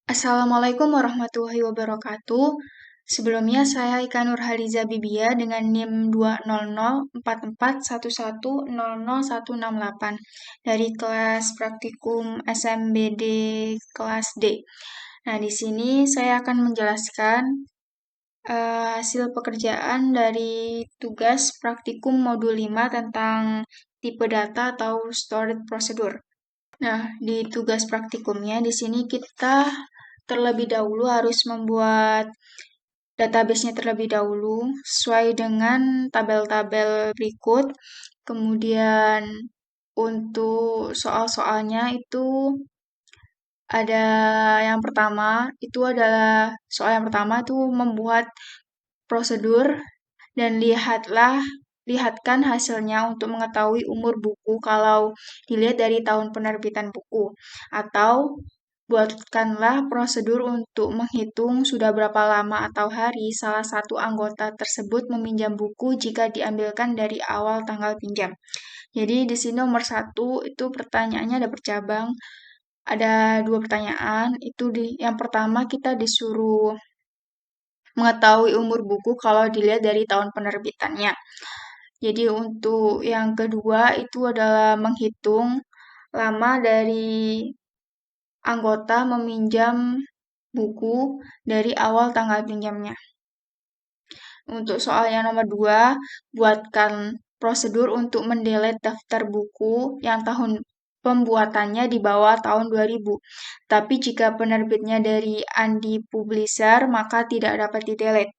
Assalamualaikum warahmatullahi wabarakatuh. Sebelumnya saya Ika Nurhaliza Bibia dengan NIM 2004411110068 dari kelas praktikum SMBD kelas D. Nah, di sini saya akan menjelaskan hasil pekerjaan dari tugas praktikum modul 5 tentang tipe data atau storage procedure. Nah, di tugas praktikumnya di sini kita terlebih dahulu harus membuat database-nya terlebih dahulu sesuai dengan tabel-tabel berikut. Kemudian untuk soal-soalnya itu ada yang pertama, itu adalah soal yang pertama itu membuat prosedur dan lihatkan hasilnya untuk mengetahui umur buku kalau dilihat dari tahun penerbitan buku. Atau buatkanlah prosedur untuk menghitung sudah berapa lama atau hari salah satu anggota tersebut meminjam buku jika diambilkan dari awal tanggal pinjam. Jadi di sini nomor satu itu pertanyaannya ada bercabang. Ada dua pertanyaan. Yang pertama kita disuruh mengetahui umur buku kalau dilihat dari tahun penerbitannya. Jadi untuk yang kedua itu adalah menghitung lama dari anggota meminjam buku dari awal tanggal pinjamnya. Untuk soal yang nomor 2, buatkan prosedur untuk mendelete daftar buku yang tahun pembuatannya di bawah tahun 2000. Tapi jika penerbitnya dari Andi Publisher, maka tidak dapat di-delete.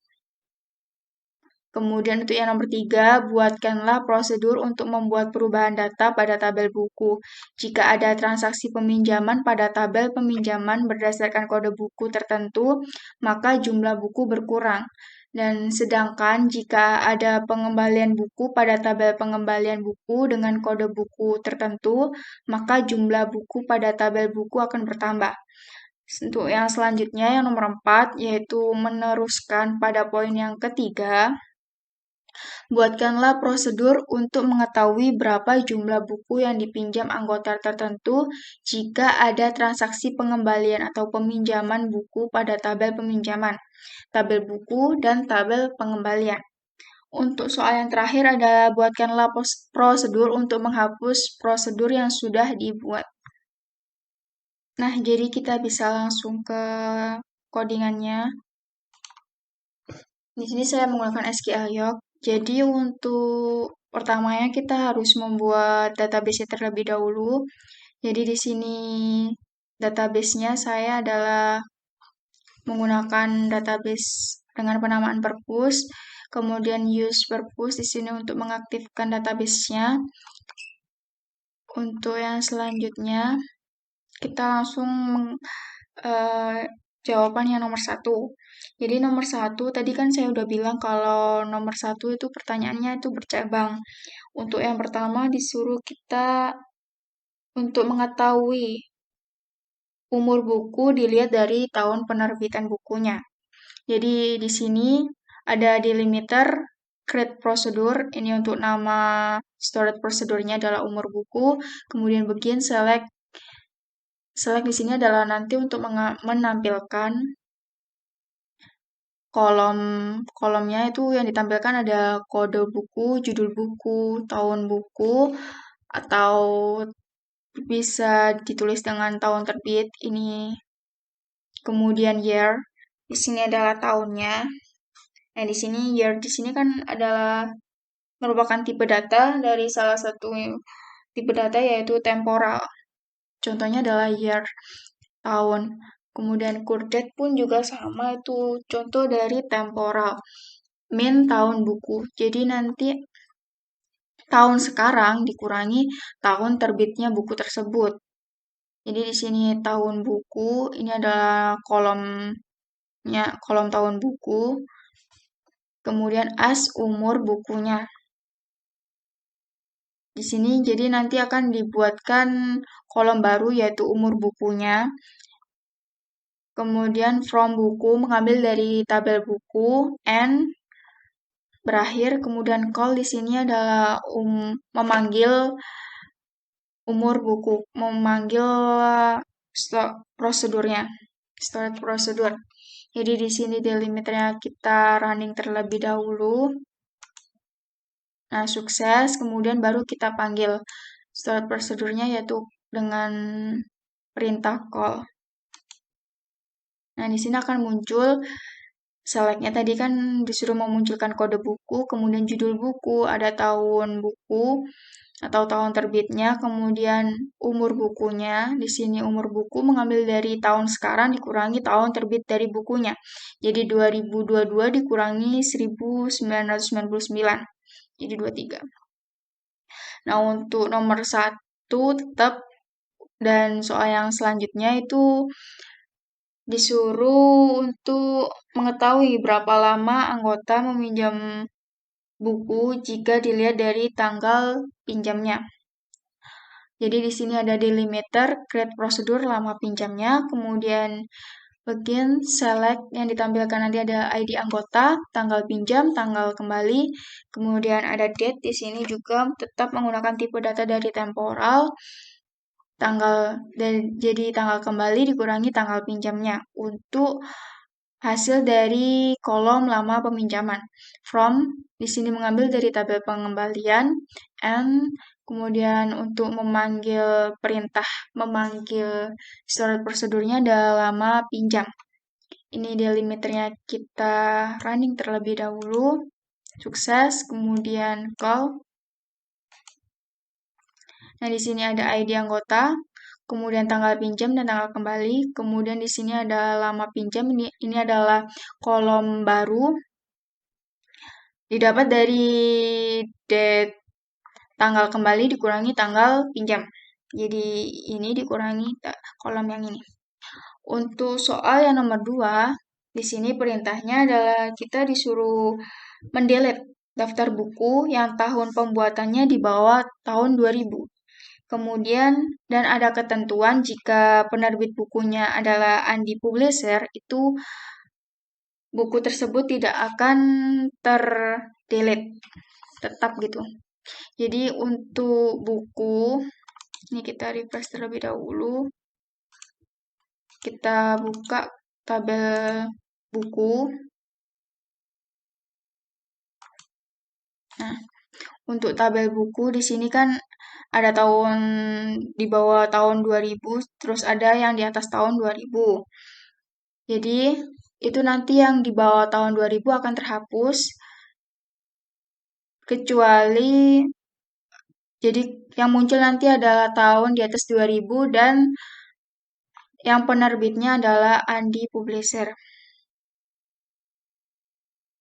Kemudian untuk yang nomor 3, buatkanlah prosedur untuk membuat perubahan data pada tabel buku. Jika ada transaksi peminjaman pada tabel peminjaman berdasarkan kode buku tertentu, maka jumlah buku berkurang. Dan sedangkan jika ada pengembalian buku pada tabel pengembalian buku dengan kode buku tertentu, maka jumlah buku pada tabel buku akan bertambah. Untuk yang selanjutnya, yang nomor 4, yaitu meneruskan pada poin yang ketiga. Buatkanlah prosedur untuk mengetahui berapa jumlah buku yang dipinjam anggota tertentu jika ada transaksi pengembalian atau peminjaman buku pada tabel peminjaman, tabel buku, dan tabel pengembalian. Untuk soal yang terakhir adalah buatkanlah prosedur untuk menghapus prosedur yang sudah dibuat. Nah, jadi kita bisa langsung ke codingannya. Di sini saya menggunakan SQL Yoke. Jadi untuk pertamanya kita harus membuat database terlebih dahulu. Jadi di sini database-nya saya adalah menggunakan database dengan penamaan purpose, kemudian use purpose di sini untuk mengaktifkan database-nya. Untuk yang selanjutnya kita langsung jawaban yang nomor 1. Jadi nomor 1, tadi kan saya udah bilang kalau nomor 1 itu pertanyaannya itu bercabang. Untuk yang pertama disuruh kita untuk mengetahui umur buku dilihat dari tahun penerbitan bukunya. Jadi di sini ada delimiter, create procedure, ini untuk nama storage procedure-nya adalah umur buku, kemudian begin, select di sini adalah nanti untuk menampilkan kolomnya itu yang ditampilkan ada kode buku, judul buku, tahun buku, atau bisa ditulis dengan tahun terbit ini. Kemudian year, di sini adalah tahunnya. Nah, di sini year di sini kan adalah merupakan tipe data dari salah satu tipe data yaitu temporal. Contohnya adalah year, tahun. Kemudian date pun juga sama, itu contoh dari temporal. Min tahun buku. Jadi nanti tahun sekarang dikurangi tahun terbitnya buku tersebut. Jadi di sini tahun buku, ini adalah kolom tahun buku. Kemudian as umur bukunya. Di sini jadi nanti akan dibuatkan kolom baru yaitu umur bukunya. Kemudian from buku mengambil dari tabel buku and berakhir, kemudian call di sini adalah memanggil umur buku, memanggil prosedurnya. storage procedure. Jadi di sini delimiternya kita running terlebih dahulu. Nah, sukses, kemudian baru kita panggil storage procedure-nya yaitu dengan perintah call. Nah, di sini akan muncul select-nya tadi kan disuruh memunculkan kode buku, kemudian judul buku, ada tahun buku atau tahun terbitnya, kemudian umur bukunya. Di sini umur buku mengambil dari tahun sekarang dikurangi tahun terbit dari bukunya. Jadi 2022 dikurangi 1999. Jadi 23. Nah, untuk nomor 1 tetap dan soal yang selanjutnya itu disuruh untuk mengetahui berapa lama anggota meminjam buku jika dilihat dari tanggal pinjamnya. Jadi di sini ada delimiter, create procedure, lama pinjamnya, kemudian bagian select yang ditampilkan nanti ada ID anggota, tanggal pinjam, tanggal kembali, kemudian ada date. Di sini juga tetap menggunakan tipe data dari temporal, jadi tanggal kembali dikurangi tanggal pinjamnya untuk hasil dari kolom lama peminjaman. From di sini mengambil dari tabel pengembalian, and kemudian untuk memanggil memanggil storage prosedurnya ada lama pinjam. Ini delimiternya kita running terlebih dahulu. Sukses, kemudian call. Nah, di sini ada ID anggota, kemudian tanggal pinjam dan tanggal kembali. Kemudian di sini ada lama pinjam. Ini adalah kolom baru. Didapat dari date tanggal kembali dikurangi tanggal pinjam. Jadi ini dikurangi kolom yang ini. Untuk soal yang nomor 2, di sini perintahnya adalah kita disuruh mendelete daftar buku yang tahun pembuatannya di bawah tahun 2000. Kemudian, dan ada ketentuan jika penerbit bukunya adalah Andi Publisher, itu buku tersebut tidak akan terdelete, tetap gitu. Jadi untuk buku, ini kita refresh terlebih dahulu. Kita buka tabel buku. Nah, untuk tabel buku di sini kan ada tahun di bawah tahun 2000, terus ada yang di atas tahun 2000. Jadi, itu nanti yang di bawah tahun 2000 akan terhapus, kecuali jadi yang muncul nanti adalah tahun di atas 2000 dan yang penerbitnya adalah Andi Publisher.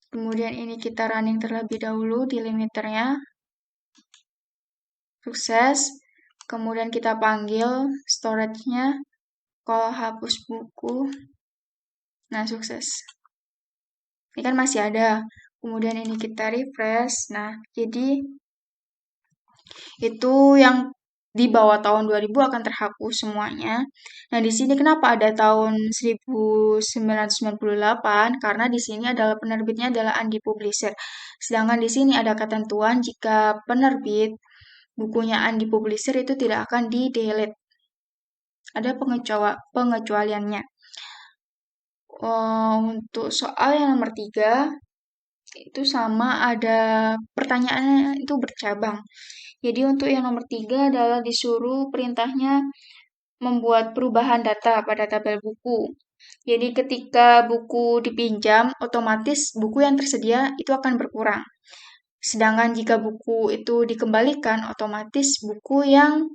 Kemudian ini kita running terlebih dahulu di limiternya. Sukses. Kemudian kita panggil storage-nya, call hapus buku. Nah, sukses. Ini kan masih ada. Kemudian ini kita refresh. Nah, jadi itu yang di bawah tahun 2000 akan terhapus semuanya. Nah, di sini kenapa ada tahun 1998? Karena di sini adalah penerbitnya adalah Andi Publisher. Sedangkan di sini ada ketentuan jika penerbit bukunya Andi Publisher itu tidak akan di-delete. Ada pengecualiannya. Untuk soal yang nomor 3, itu sama ada pertanyaannya itu bercabang. Jadi untuk yang nomor 3 adalah disuruh perintahnya membuat perubahan data pada tabel buku. Jadi ketika buku dipinjam, otomatis buku yang tersedia itu akan berkurang. Sedangkan jika buku itu dikembalikan, otomatis buku yang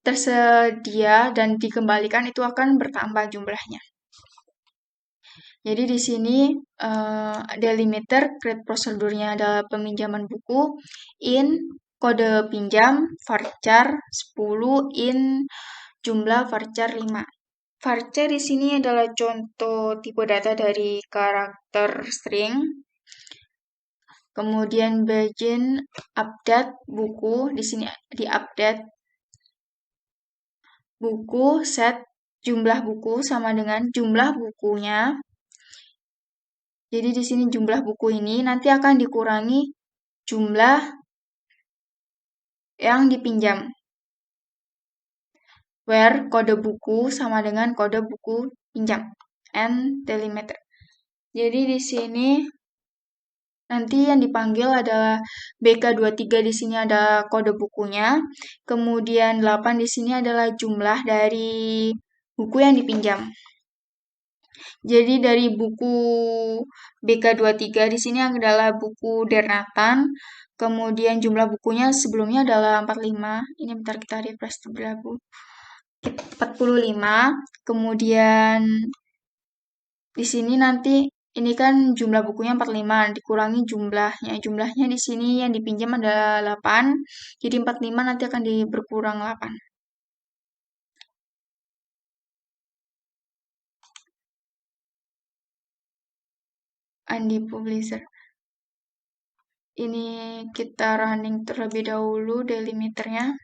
tersedia dan dikembalikan itu akan bertambah jumlahnya. Jadi di sini delimiter create prosedurnya adalah peminjaman buku, in kode pinjam varchar 10, in jumlah varchar 5. Varchar di sini adalah contoh tipe data dari karakter string. Kemudian begin update buku, di sini di update buku set jumlah buku sama dengan jumlah bukunya. Jadi di sini jumlah buku ini nanti akan dikurangi jumlah yang dipinjam. Where kode buku sama dengan kode buku pinjam and delimiter. Jadi di sini nanti yang dipanggil adalah BK23, di sini ada kode bukunya. Kemudian 8 di sini adalah jumlah dari buku yang dipinjam. Jadi dari buku BK23 di sini adalah buku Dernatan. Kemudian jumlah bukunya sebelumnya adalah 45. Ini bentar kita refresh terlebih 45. Kemudian di sini nanti ini kan jumlah bukunya 45 dikurangi jumlahnya. Jumlahnya di sini yang dipinjam adalah 8. Jadi 45 nanti akan berkurang 8. Andi Publisher. Ini kita running terlebih dahulu delimiternya.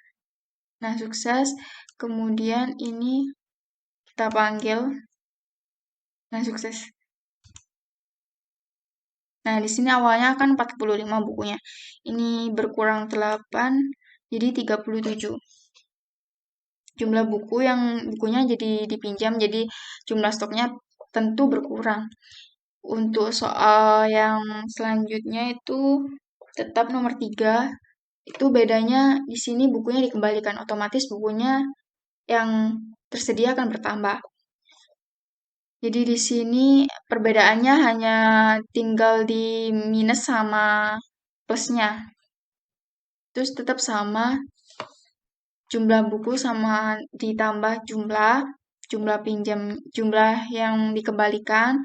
Nah, sukses. Kemudian ini kita panggil. Nah, sukses. Nah, di sini awalnya kan 45 bukunya. Ini berkurang 8, jadi 37. Jumlah buku yang bukunya jadi dipinjam, jadi jumlah stoknya tentu berkurang. Untuk soal yang selanjutnya itu tetap nomor 3, itu bedanya di sini bukunya dikembalikan, otomatis bukunya yang tersedia akan bertambah. Jadi di sini perbedaannya hanya tinggal di minus sama plusnya. Terus tetap sama jumlah buku sama ditambah jumlah pinjam, jumlah yang dikembalikan,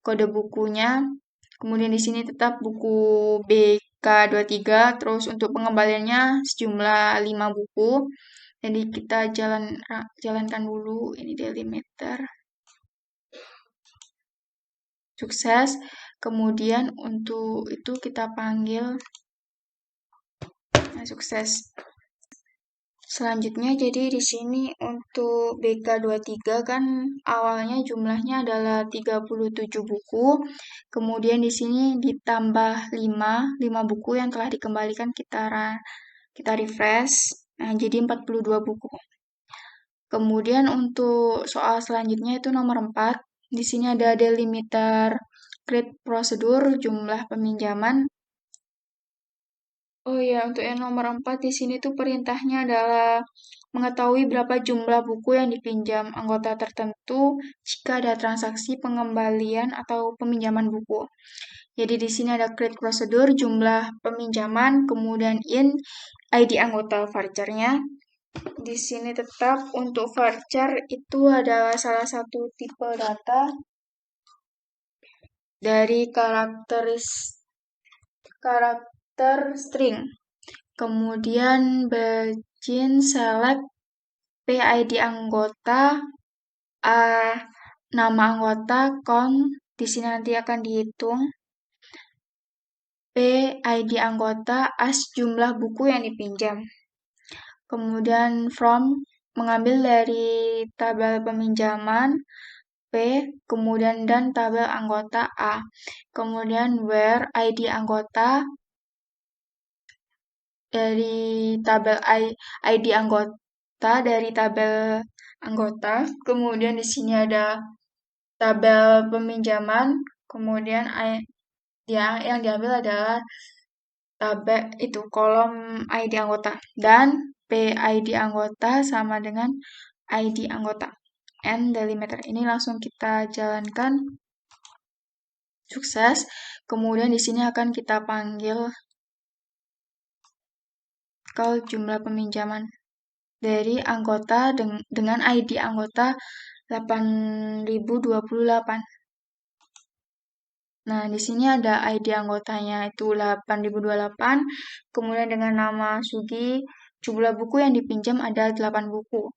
kode bukunya. Kemudian di sini tetap buku BK23, terus untuk pengembaliannya sejumlah 5 buku. Jadi kita jalankan dulu ini delimiter. Sukses. Kemudian untuk itu kita panggil. Nah, sukses. Selanjutnya jadi di sini untuk BK23 kan awalnya jumlahnya adalah 37 buku. Kemudian di sini ditambah 5 buku yang telah dikembalikan kita refresh. Nah, jadi 42 buku. Kemudian untuk soal selanjutnya itu nomor 4. Di sini ada delimiter create prosedur jumlah peminjaman. Oh iya, untuk yang nomor 4 di sini tuh perintahnya adalah mengetahui berapa jumlah buku yang dipinjam anggota tertentu jika ada transaksi pengembalian atau peminjaman buku. Jadi di sini ada create prosedur jumlah peminjaman, kemudian ID anggota vouchernya. Di sini tetap untuk voucher itu adalah salah satu tipe data dari karakter string. Kemudian begin select PID anggota, nama anggota, count, di sini nanti akan dihitung. PID anggota as jumlah buku yang dipinjam. Kemudian from mengambil dari tabel peminjaman P, kemudian dan tabel anggota A. Kemudian where ID anggota dari tabel ID anggota dari tabel anggota. Kemudian di sini ada tabel peminjaman. Kemudian yang diambil adalah tabel itu kolom ID anggota dan PID anggota sama dengan ID anggota. And delimiter ini langsung kita jalankan. Sukses. Kemudian di sini akan kita panggil kalau jumlah peminjaman dari anggota dengan ID anggota 8028. Nah, di sini ada ID anggotanya itu 8028, kemudian dengan nama Sugi, jumlah buku yang dipinjam ada 8 buku.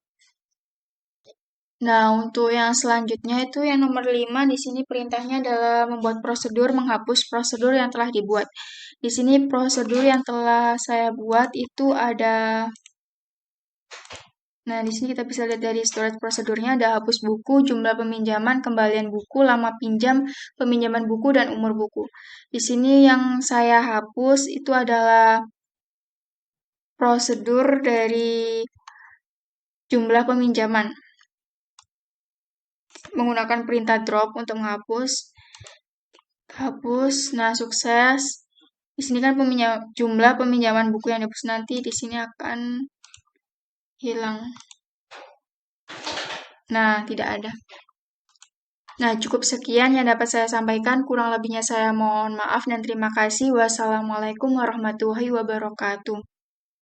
Nah, untuk yang selanjutnya itu yang nomor 5, di sini perintahnya adalah membuat prosedur menghapus prosedur yang telah dibuat. Di sini prosedur yang telah saya buat itu ada. Nah, di sini kita bisa lihat dari storage prosedurnya ada hapus buku, jumlah peminjaman, kembalian buku, lama pinjam, peminjaman buku, dan umur buku. Di sini yang saya hapus itu adalah prosedur dari jumlah peminjaman. menggunakan perintah drop untuk menghapus. Hapus. Nah, sukses. Di sini kan jumlah peminjaman buku yang dihapus nanti di sini akan hilang. Nah, tidak ada. Nah, cukup sekian yang dapat saya sampaikan. Kurang lebihnya saya mohon maaf dan terima kasih. Wassalamualaikum warahmatullahi wabarakatuh.